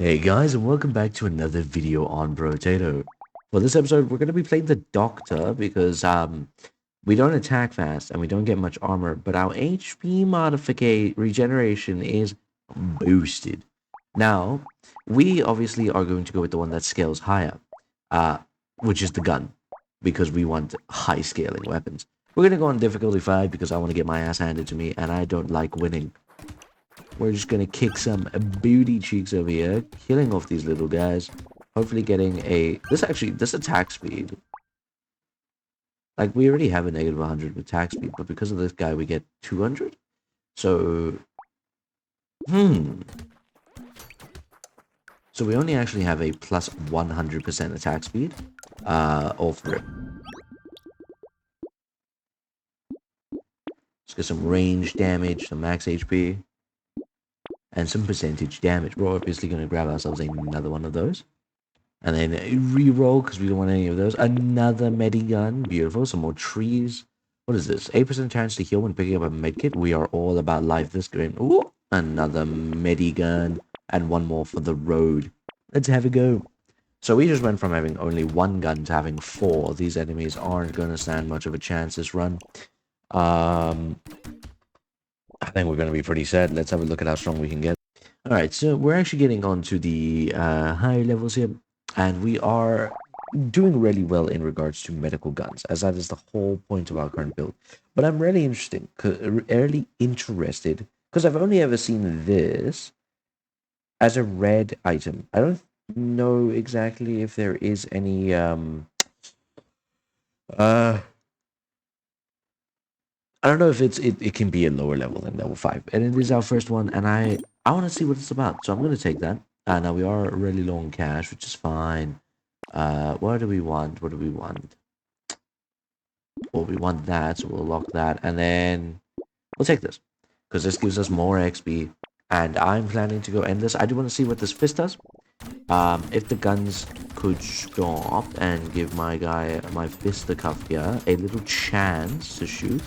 Hey guys, and welcome back to another video on Brotato. For this episode, we're going to be playing the Doctor because we don't attack fast and we don't get much armor, but our HP modification regeneration is boosted. Now, we obviously are going to go with the one that scales higher, uh, which is the gun, because we want high scaling weapons. We're going to go on difficulty 5 because I want to get my ass handed to me and I don't like winning. We're just gonna kick some booty cheeks over here, killing off these little guys. Hopefully getting a... This attack speed. Like, we already have a negative 100 attack speed, but because of this guy, we get 200? So... Hmm. So we only actually have a plus 100% attack speed. Off rip. Let's get some range damage, some max HP, and some percentage damage. We're obviously gonna grab ourselves another one of those. And then re-roll because we don't want any of those. Another medigun. Beautiful. Some more trees. What is this? 8% chance to heal when picking up a medkit. We are all about life this game. Ooh, another medigun. And one more for the road. Let's have a go. So we just went from having only one gun to having four. These enemies aren't going to stand much of a chance this run. I think we're going to be pretty set. Let's have a look at how strong we can get. Alright, so we're actually getting on to the higher levels here. And we are doing really well in regards to medical guns, as that is the whole point of our current build. But I'm really interested, because I've only ever seen this as a red item. I don't know exactly if there is any I don't know if it can be a lower level than level 5. And it is our first one, and I want to see what it's about. So I'm going to take that. Now we are really low on cash, which is fine. What do we want? What do we want? Well, we want that, so we'll lock that. And then we'll take this, because this gives us more XP. And I'm planning to go end this. I do want to see what this fist does. If the guns could stop and give my guy, my fisticuff here, a little chance to shoot,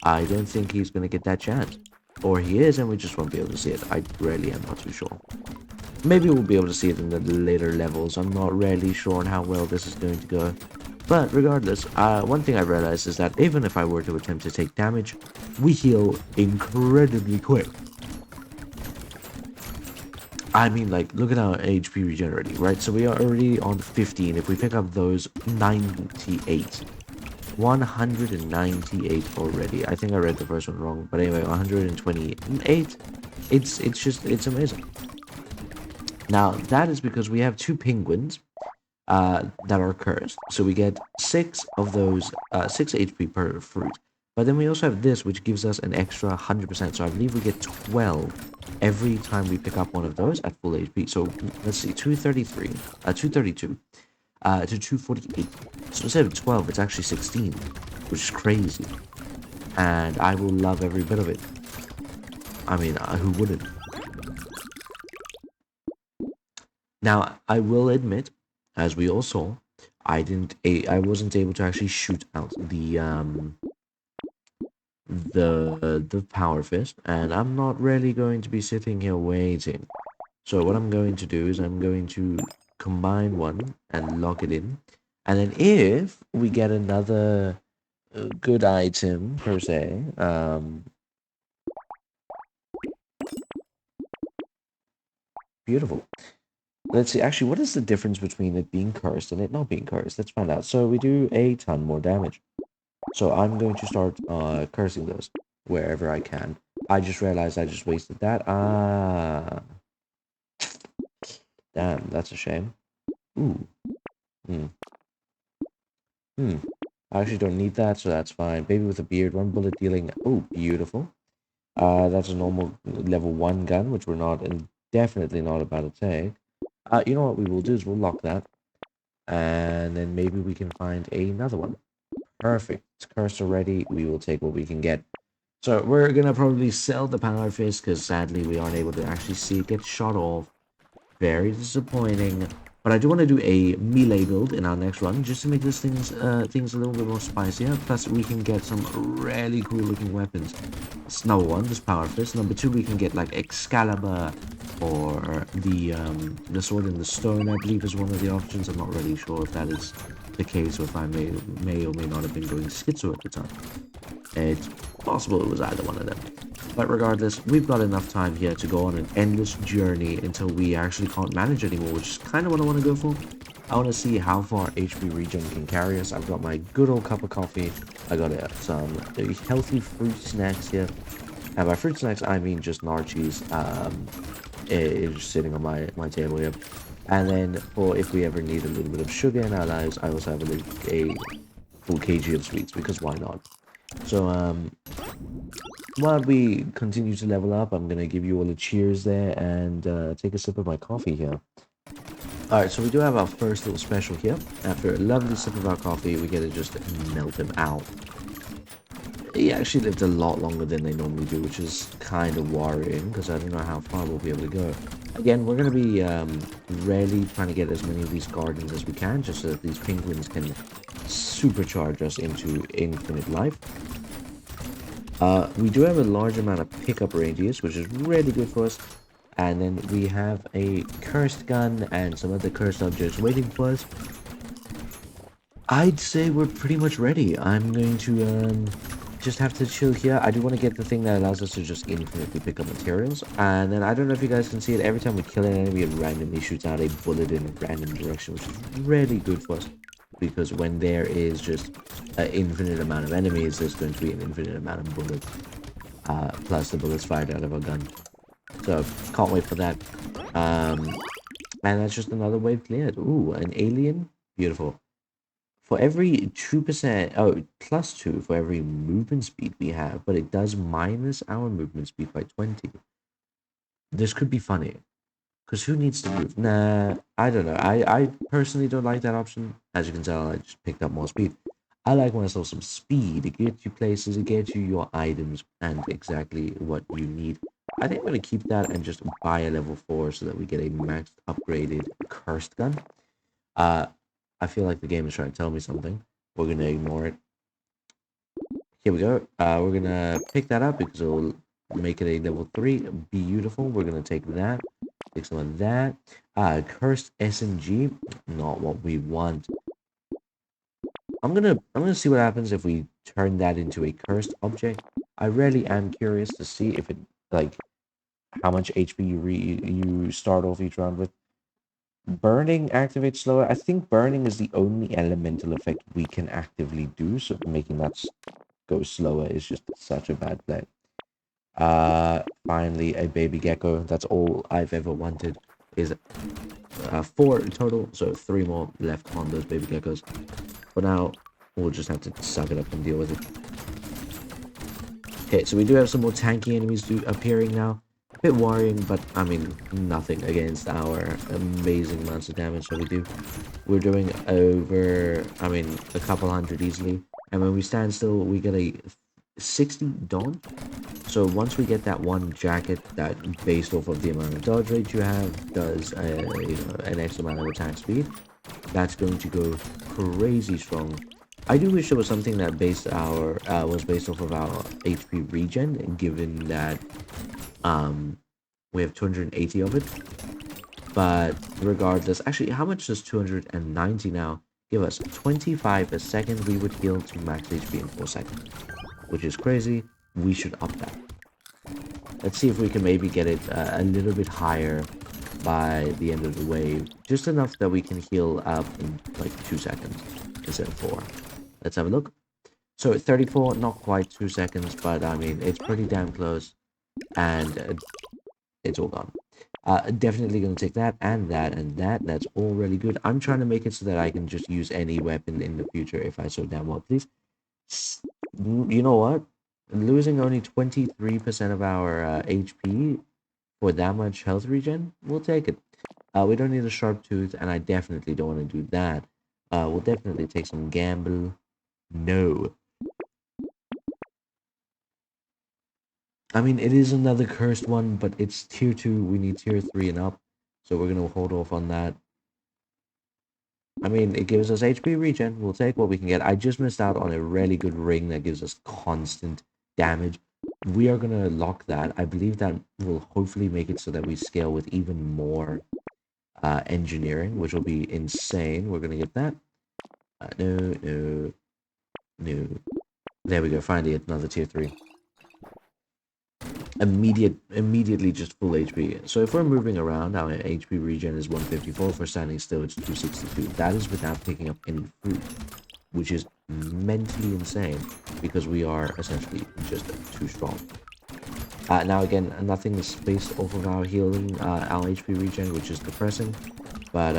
I don't think he's going to get that chance. Or he is, and we just won't be able to see it. I really am not too sure. Maybe we'll be able to see it in the later levels. I'm not really sure on how well this is going to go. But regardless, one thing I realized is that even if I were to attempt to take damage, we heal incredibly quick. I mean, like, look at our HP regenerating, right? So we are already on 15. If we pick up those, 98. 198 already. I think I read the first one wrong, but anyway, 128. It's amazing. Now that is because we have two penguins that are cursed, so we get 6 of those 6 HP per fruit. But then we also have this, which gives us an extra 100%. So I believe we get 12 every time we pick up one of those at full HP. So let's see, 233, 232. To 248. So instead of 12, it's actually 16, which is crazy. And I will love every bit of it. I mean, who wouldn't? Now, I will admit, as we all saw, I wasn't able to actually shoot out the power fist, and I'm not really going to be sitting here waiting. So what I'm going to do is I'm going to combine one and lock it in, and then if we get another good item per se, beautiful. Let's see, actually, what is the difference between it being cursed and it not being cursed? Let's find out. So we do a ton more damage. So I'm going to start cursing those wherever I can. I just realized I just wasted that. Damn, that's a shame. Ooh. Hmm. Hmm. I actually don't need that, so that's fine. Baby with a beard, 1 bullet dealing. Oh, beautiful. That's a normal level 1 gun, which we're not, and definitely not about to take. You know what we will do is we'll lock that. And then maybe we can find another one. Perfect. It's cursed already. We will take what we can get. So we're gonna probably sell the power fist because sadly we aren't able to actually see it get shot off. Very disappointing. But I do want to do a melee build in our next run, just to make this things a little bit more spicier. Plus, we can get some really cool looking weapons. That's number 1, this power fist. Number 2, we can get like Excalibur, or the sword in the stone, I believe, is one of the options. I'm not really sure if that is the case or if I may or may not have been going schizo at the time. It's possible it was either one of them. But regardless, we've got enough time here to go on an endless journey until we actually can't manage anymore, which is kind of what I want to go for. I want to see how far HP regen can carry us. I've got my good old cup of coffee. I got some healthy fruit snacks here. And by fruit snacks, I mean just Narchies. Is sitting on my table here. And then for if we ever need a little bit of sugar in our lives, I also have a full kg of sweets, because why not? So while we continue to level up, I'm gonna give you all a cheers there and take a sip of my coffee here. Alright, so we do have our first little special here. After a lovely sip of our coffee, we get to just melt him out. He actually lived a lot longer than they normally do, which is kind of worrying, because I don't know how far we'll be able to go. Again, we're going to be really trying to get as many of these gardens as we can, just so that these penguins can supercharge us into infinite life. We do have a large amount of pickup radius, which is really good for us. And then we have a cursed gun and some other cursed objects waiting for us. I'd say we're pretty much ready. I'm going to just have to chill here. I do want to get the thing that allows us to just infinitely pick up materials. And then I don't know if you guys can see it. Every time we kill an enemy, it randomly shoots out a bullet in a random direction, which is really good for us. Because when there is just an infinite amount of enemies, there's going to be an infinite amount of bullets. Plus the bullets fired out of our gun. So, can't wait for that. And that's just another wave cleared. Ooh, an alien? Beautiful. For every 2%, oh, plus 2 for every movement speed we have, but it does minus our movement speed by 20. This could be funny. Because who needs to move? Nah, I don't know. I personally don't like that option. As you can tell, I just picked up more speed. I like myself some speed. It gets you places, it gets you your items, and exactly what you need. I think I'm going to keep that and just buy a level 4 so that we get a maxed upgraded cursed gun. I feel like the game is trying to tell me something. We're going to ignore it. Here we go. We're going to pick that up because it'll make it a level 3. Beautiful. We're going to take that. Take some of that. Cursed SMG. Not what we want. I'm gonna see what happens if we turn that into a cursed object. I really am curious to see if it, like, how much HP you start off each round with. Burning activates slower. I think burning is the only elemental effect we can actively do, so making that go slower is just such a bad play. Finally a baby gecko. That's all I've ever wanted. Is 4 total, so 3 more left on those baby geckos. For now, we'll just have to suck it up and deal with it. Okay, so we do have some more tanky enemies appearing now. A bit worrying, but I mean, nothing against our amazing amounts of damage that we do. We're doing over, I mean, a couple hundred easily. And when we stand still, we get a 60 dawn. So once we get that one jacket that, based off of the amount of dodge rate you have, does an X amount of attack speed, that's going to go crazy strong. I do wish it was something that was based off of our HP regen, given that we have 280 of it. But regardless, actually, how much does 290 now give us? 25 a second. We would heal to max HP in 4 seconds, which is crazy. We should up that. Let's see if we can maybe get it a little bit higher by the end of the wave. Just enough that we can heal up in like 2 seconds instead of 4. Let's have a look. So 34, not quite 2 seconds, but I mean, it's pretty damn close. And it's all gone. Definitely going to take that and that and that. That's all really good. I'm trying to make it so that I can just use any weapon in the future if I so damn well please. You know what? Losing only 23% of our HP for that much health regen, we'll take it. We don't need a sharp tooth, and I definitely don't want to do that. We'll definitely take some gamble. No. I mean, it is another cursed one, but it's tier 2. We need tier 3 and up. So we're going to hold off on that. I mean, it gives us HP regen. We'll take what we can get. I just missed out on a really good ring that gives us constant damage. we are going to lock that. I believe that will hopefully make it so that we scale with even more engineering, which will be insane. We're going to get that. No, no, no. There we go. Finally, another tier 3. Immediately just full HP. So if we're moving around, our HP regen is 154. If we're standing still, it's 262. That is without picking up any fruit, which is mentally insane because we are essentially just too strong. Now again, nothing is based off of our healing, our HP regen, which is depressing. But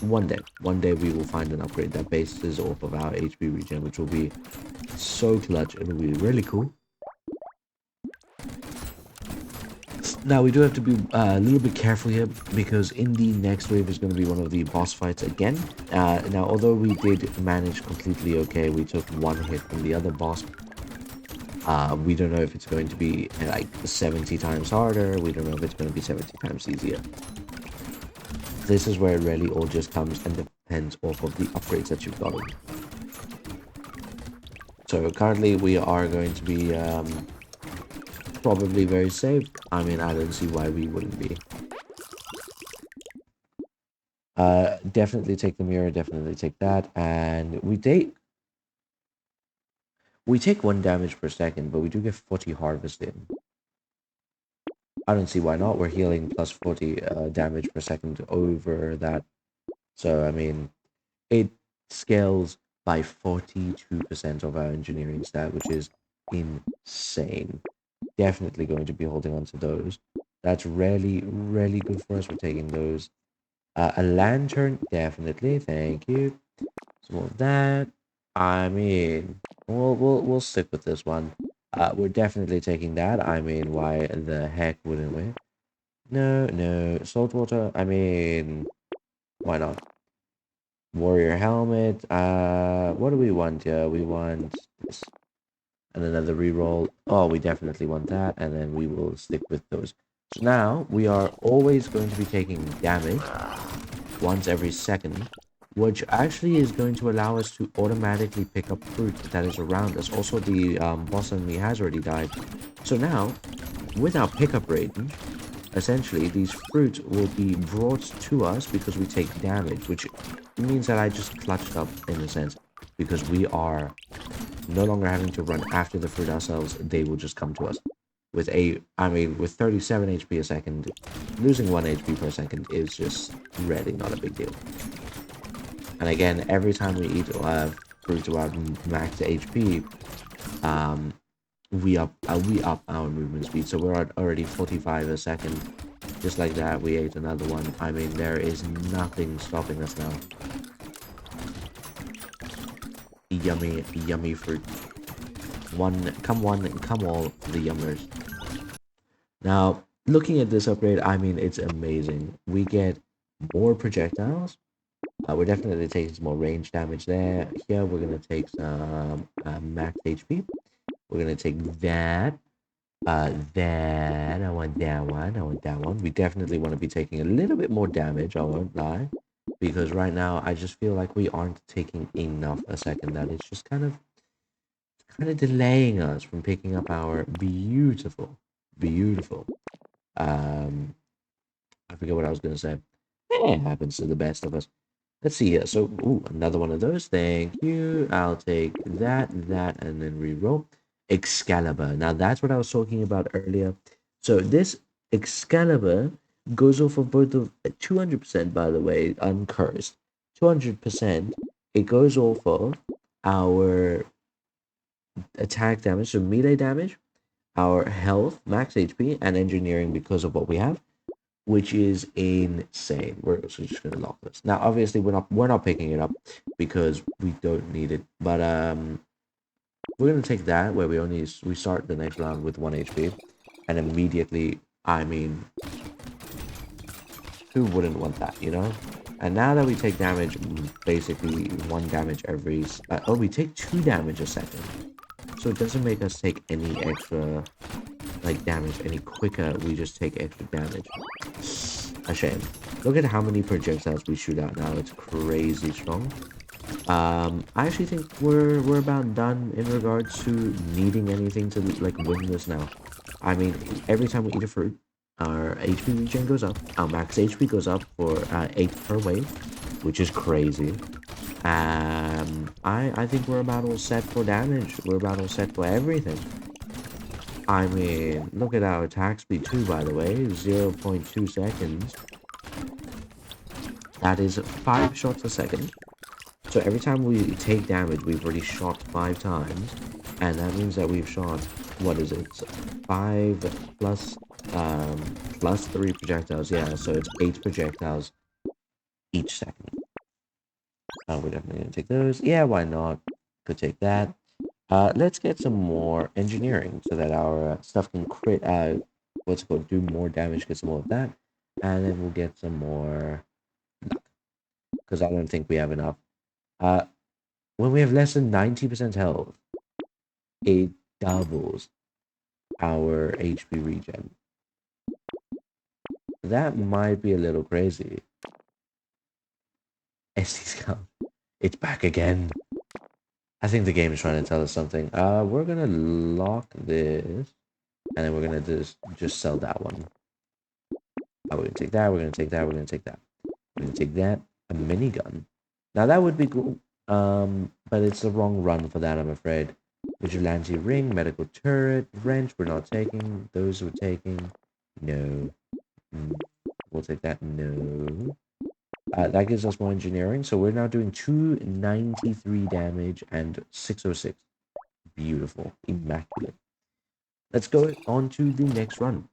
one day we will find an upgrade that bases off of our HP regen, which will be so clutch. It will be really cool. Now we do have to be a little bit careful here because in the next wave is going to be one of the boss fights again. Now although we did manage completely okay, we took one hit from the other boss. We don't know if it's going to be like 70 times harder. We don't know if it's going to be 70 times easier. This is where it really all just comes and depends off of the upgrades that you've gotten. So currently we are going to be probably very safe. I mean, I don't see why we wouldn't be. Definitely take the mirror, definitely take that. And we take 1 damage per second, but we do get 40 harvested. I don't see why not. We're healing plus 40 damage per second over that. So, I mean, it scales by 42% of our engineering stat, which is insane. Definitely going to be holding on to those. That's really, really good for us. We're taking those. A lantern, definitely. Thank you. Some of that. I mean, we'll stick with this one. We're definitely taking that. I mean, why the heck wouldn't we? No. Saltwater. I mean, why not? Warrior helmet. What do we want here? We want this. And another reroll. Oh, we definitely want that. And then we will stick with those. So now we are always going to be taking damage once every second, which actually is going to allow us to automatically pick up fruit that is around us. Also, the boss enemy has already died. So now, with our pickup rate, essentially these fruits will be brought to us because we take damage, which means that I just clutched up in a sense because we are no longer having to run after the fruit ourselves. They will just come to us. With 37 HP a second, losing 1 HP per second is just really not a big deal. And again, every time we eat fruit to our max HP, we up our movement speed. So we're at already 45 a second. Just like that, we ate another one. I mean, there is nothing stopping us now. Yummy, yummy fruit. Come all, the yummers. Now, looking at this upgrade, I mean, it's amazing. We get more projectiles. We're definitely taking some more range damage there. Here, we're going to take some max HP. We're going to take that. I want that one. We definitely want to be taking a little bit more damage, I won't lie. Because right now, I just feel like we aren't taking enough a second. That it's just kind of delaying us from picking up our beautiful I forget what I was going to say. It happens to the best of us. Let's see here. So, ooh, another one of those. Thank you. I'll take that, and then reroll. Excalibur. Now, that's what I was talking about earlier. So, this Excalibur goes off of both of 200%, by the way, uncursed. 200%. It goes off of our attack damage, so melee damage, our health, max HP, and engineering because of what we have, which is insane. We're just gonna lock this. Now, obviously, we're not picking it up because we don't need it. But we're gonna take that where we start the next round with 1 HP, and immediately, I mean, who wouldn't want that, you know? And now that we take damage, basically 1 damage every. We take 2 damage a second. So it doesn't make us take any extra, like, damage any quicker. We just take extra damage. A shame. Look at how many projectiles we shoot out now. It's crazy strong. I actually think we're about done in regards to needing anything to like win this now. I mean, every time we eat a fruit, our HP regen goes up. Our max HP goes up for 8 per wave, which is crazy. I think we're about all set for damage. We're about all set for everything. I mean, look at our attack speed too, by the way, 0.2 seconds. That is 5 shots a second. So every time we take damage, we've already shot 5 times, and that means that we've shot, what is it, 5 plus, um, plus 3 projectiles, yeah, so it's 8 projectiles each second. We're definitely gonna take those. Yeah, why not? Could take that. Let's get some more engineering so that our stuff can crit, what's it called, do more damage, get some more of that, and then we'll get some more luck, because I don't think we have enough. Uh, when we have less than 90% health, it doubles our HP regen. That might be a little crazy. SD scout, it's back again. I think the game is trying to tell us something. We're gonna lock this, and then we're gonna just sell that one. We're gonna take that. We're gonna take that. We're gonna take that. We're gonna take that. A minigun. Now that would be cool. But it's the wrong run for that, I'm afraid. Vigilante ring, medical turret, wrench. We're not taking. Those we're taking. No. We'll take that. No. That gives us more engineering. So we're now doing 293 damage and 606. Beautiful. Immaculate. Let's go on to the next run.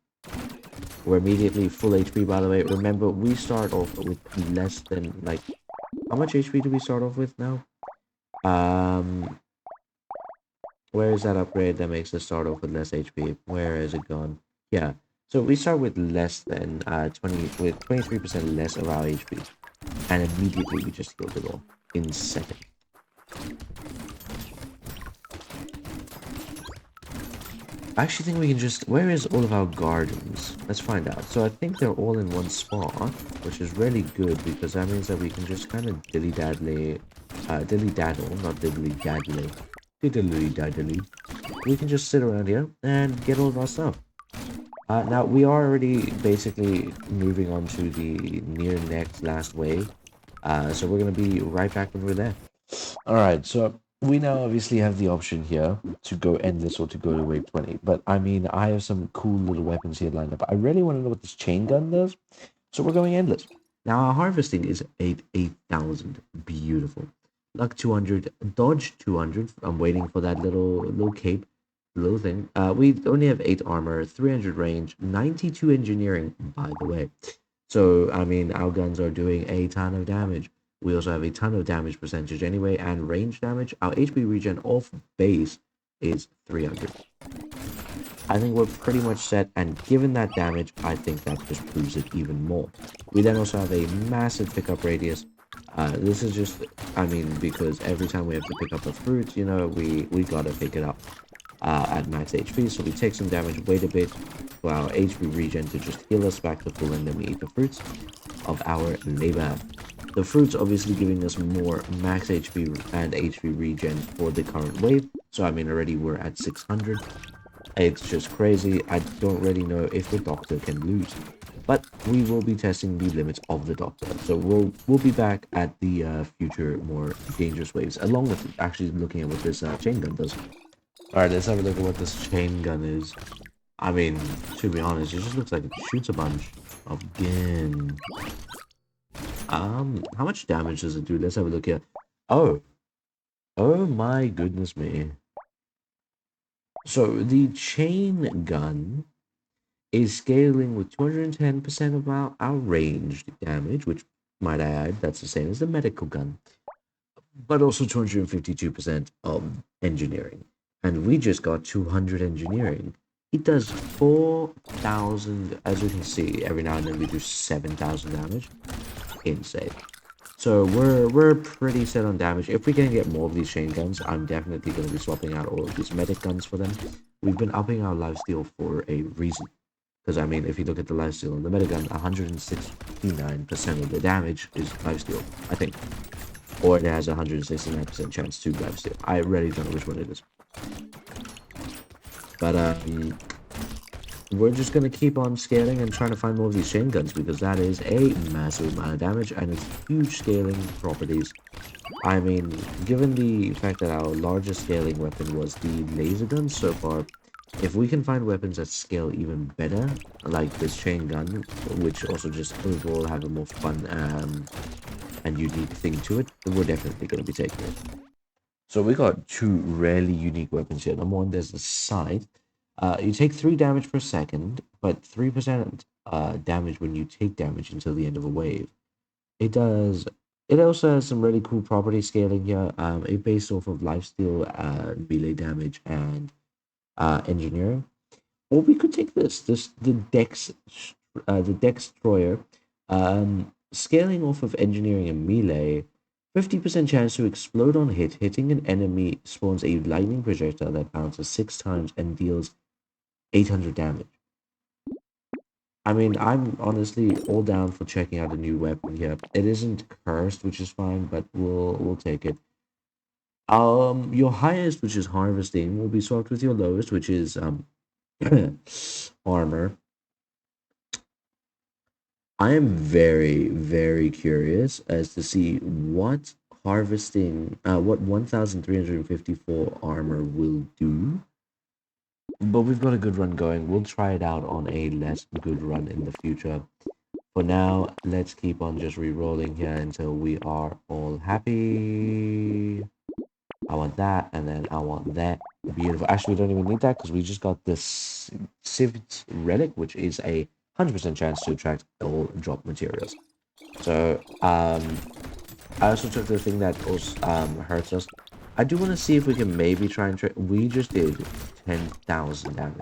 We're immediately full HP, by the way. Remember, we start off with less than, like... How much HP do we start off with now? Where is that upgrade that makes us start off with less HP? Where is it gone? Yeah. So we start with less than 23% less of our HP. And immediately we just healed it all in seconds. I actually think we can just... Where is all of our gardens? Let's find out. So I think they're all in one spot, which is really good because that means that we can just kind of dilly-daddly... dilly-daddle, not diddly-daddly. Diddly-daddly. We can just sit around here and get all of our stuff. Now, we are already basically moving on to the near next last wave. So we're going to be right back when we're there. Alright, so we now obviously have the option here to go endless or to go to wave 20. But I mean, I have some cool little weapons here lined up. I really want to know what this chain gun does. So we're going endless. Now our harvesting is 8,000. Beautiful. Luck 200, dodge 200. I'm waiting for that little cape. Little thing. We only have 8 armor, 300 range, 92 engineering, by the way. So, I mean, our guns are doing a ton of damage. We also have a ton of damage percentage anyway, and range damage. Our HP regen off base is 300. I think we're pretty much set, and given that damage, I think that just proves it even more. We then also have a massive pickup radius. This is just, I mean, because every time we have to pick up a fruit, you know, we gotta pick it up at max HP, so we take some damage, wait a bit for our HP regen to just heal us back to full, and then we eat the fruits of our labor. The fruits obviously giving us more max HP and HP regen for the current wave, so I mean already we're at 600. It's just crazy. I don't really know if the doctor can lose, but we will be testing the limits of the doctor, so we'll be back at the future more dangerous waves, along with actually looking at what this chain gun does. Alright, let's have a look at what this chain gun is. I mean, to be honest, it just looks like it shoots a bunch again. How much damage does it do? Let's have a look here. Oh my goodness me. So the chain gun is scaling with 210% of our ranged damage, which, might I add, that's the same as the medical gun, but also 252% of engineering. And we just got 200 engineering. It does 4,000, as you can see, every now and then we do 7,000 damage. Insane. So we're pretty set on damage. If we can get more of these chain guns, I'm definitely going to be swapping out all of these medic guns for them. We've been upping our lifesteal for a reason. Because, I mean, if you look at the lifesteal on the medic gun, 169% of the damage is lifesteal, I think. or it has a 169% chance to grab steel. I really don't know which one it is. But we're just gonna keep on scaling and trying to find more of these chain guns because that is a massive amount of damage and it's huge scaling properties. I mean, given the fact that our largest scaling weapon was the laser gun so far, if we can find weapons that scale even better, like this chain gun, which also just overall have a more fun and unique thing to it, we're definitely going to be taking it. So we got two really unique weapons here. Number one, there's the scythe. You take 3 damage per second, but 3% damage when you take damage until the end of a wave. It does. It also has some really cool property scaling here. It based off of lifesteal, melee damage, and engineering. Or we could take the Dextroyer, scaling off of engineering and melee. 50% chance to explode on hit. Hitting an enemy spawns a lightning projectile that bounces 6 times and deals 800 damage. I mean, I'm honestly all down for checking out a new weapon here. It isn't cursed, which is fine, but we'll take it. Your highest, which is harvesting, will be swapped with your lowest, which is armor. I am very, very curious as to see what what 1,354 armor will do. But we've got a good run going. We'll try it out on a less good run in the future. For now, let's keep on just re-rolling here until we are all happy. I want that, and then I want that. Beautiful. Actually, we don't even need that because we just got this Civit Relic, which is a 100% chance to attract all drop materials. So, I also took the thing that also hurts us. I do want to see if we can maybe try and we just did 10,000 damage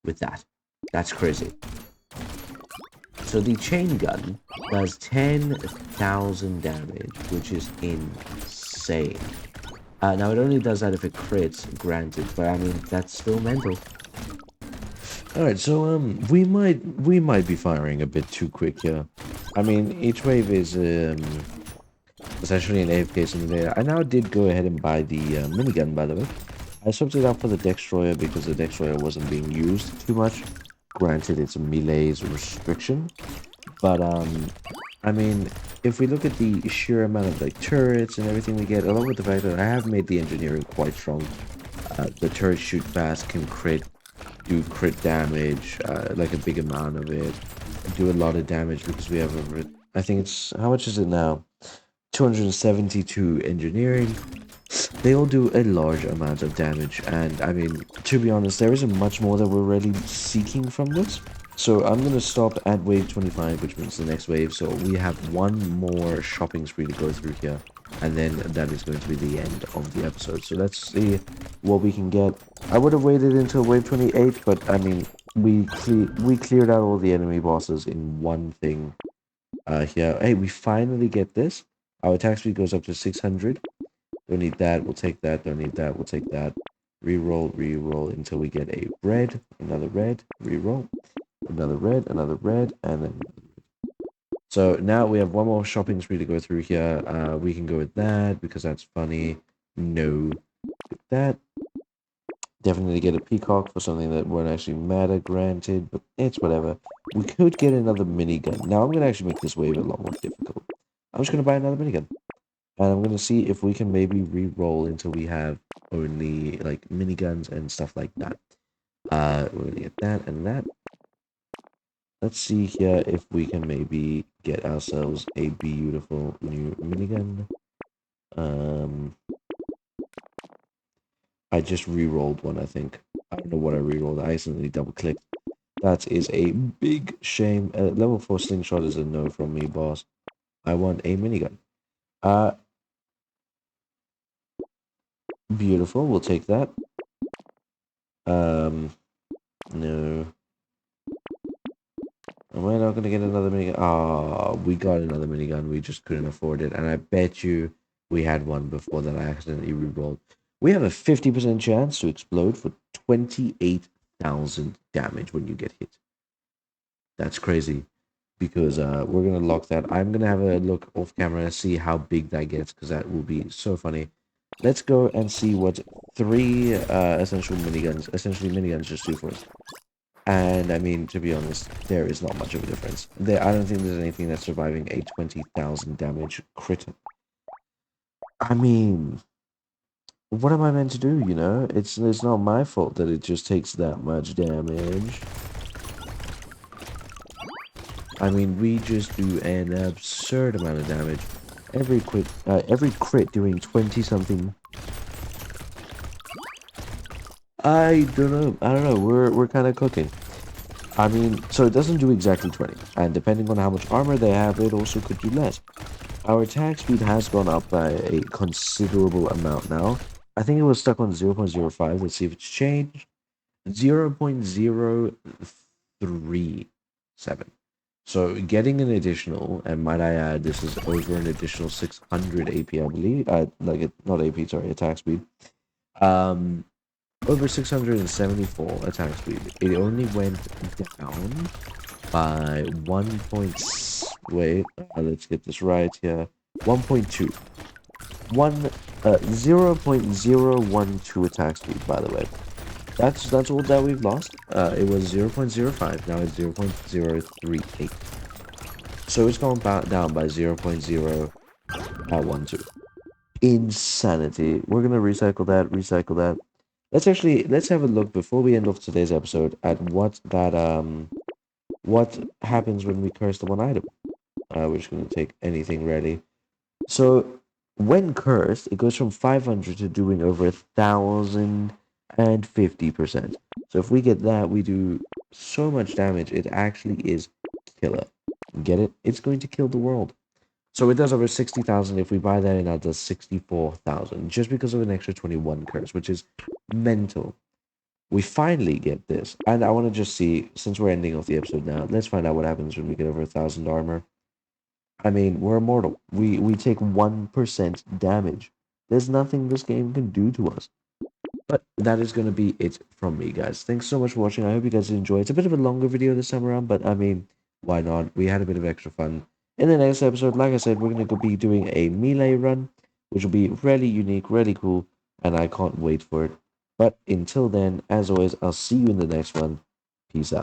with that. That's crazy. So the chain gun does 10,000 damage, which is insane. Now it only does that if it crits, granted, but I mean that's still mental. All right, so we might be firing a bit too quick here. I mean, each wave is essentially an AFK simulator. I now did go ahead and buy the minigun, by the way. I swapped it out for the Dextroyer because the Dextroyer wasn't being used too much. Granted, it's a melee's restriction, but I mean, if we look at the sheer amount of like turrets and everything we get, along with the fact that I have made the engineering quite strong, the turrets shoot fast, can do crit damage, like a big amount of it, do a lot of damage because we have I think it's, how much is it now? 272 engineering. They all do a large amount of damage, and I mean, to be honest, there isn't much more that we're really seeking from this. So I'm going to stop at wave 25, which means the next wave. So we have one more shopping spree to go through here, and then that is going to be the end of the episode. So let's see what we can get. I would have waited until wave 28, but I mean, we cleared out all the enemy bosses in one thing here. Hey, we finally get this. Our attack speed goes up to 600. Don't need that, we'll take that. Don't need that, we'll take that. Reroll, reroll until we get a red, another red, reroll, another red, and then. So now we have one more shopping spree to go through here. We can go with that because that's funny. No, with that. Definitely get a peacock for something that won't actually matter, granted, but it's whatever. We could get another minigun. Now I'm going to actually make this wave a lot more difficult. I'm just going to buy another minigun. And I'm going to see if we can maybe re-roll until we have only like miniguns and stuff like that. We're going to get that and that. Let's see here if we can maybe get ourselves a beautiful new minigun. I just re-rolled one, I think. I don't know what I re-rolled. I accidentally double-clicked. That is a big shame. Level 4 slingshot is a no from me, boss. I want a minigun. Beautiful. We'll take that. No. Am I not going to get another minigun? Ah, we got another minigun. We just couldn't afford it. And I bet you we had one before that I accidentally re-rolled. We have a 50% chance to explode for 28,000 damage when you get hit. That's crazy. because we're gonna lock that. I'm gonna have a look off camera and see how big that gets because that will be so funny. Let's go and see what three essentially miniguns just do for us. And I mean, to be honest, there is not much of a difference. I don't think there's anything that's surviving a 20,000 damage crit. I mean, what am I meant to do, you know? It's not my fault that it just takes that much damage. I mean, we just do an absurd amount of damage. Every crit doing 20 something. I don't know. I don't know. We're kind of cooking. I mean, so it doesn't do exactly 20, and depending on how much armor they have, it also could do less. Our attack speed has gone up by a considerable amount now. I think it was stuck on 0.05. Let's see if it's changed. 0.037. So getting an additional, and might I add, this is over an additional 600 AP, I believe. Not AP, sorry, attack speed. Over 674 attack speed. It only went down by 1 point. Wait, let's get this right here. 1.2. 0.012 attack speed, by the way. That's all that we've lost. It was 0.05, now it's 0.038. So it's gone down by 0.012. Insanity. We're gonna recycle that. Let's have a look before we end off today's episode at what happens when we curse the one item. We're just gonna take anything ready. So when cursed, it goes from 500 to doing over 1,050%. So if we get that, we do so much damage. It actually is killer. Get it? It's going to kill the world. So it does over 60,000. If we buy that in, that does 64,000 just because of an extra 21 curse, which is mental. We finally get this, and I want to just see, since we're ending off the episode now, let's find out what happens when we get over 1,000 armor. I mean, we're immortal. We take 1% damage. There's nothing this game can do to us. But that is going to be it from me, guys. Thanks so much for watching. I hope you guys enjoyed. It's a bit of a longer video this time around, but I mean, why not? We had a bit of extra fun. In the next episode, like I said, we're going to be doing a melee run, which will be really unique, really cool, and I can't wait for it. But until then, as always, I'll see you in the next one. Peace out.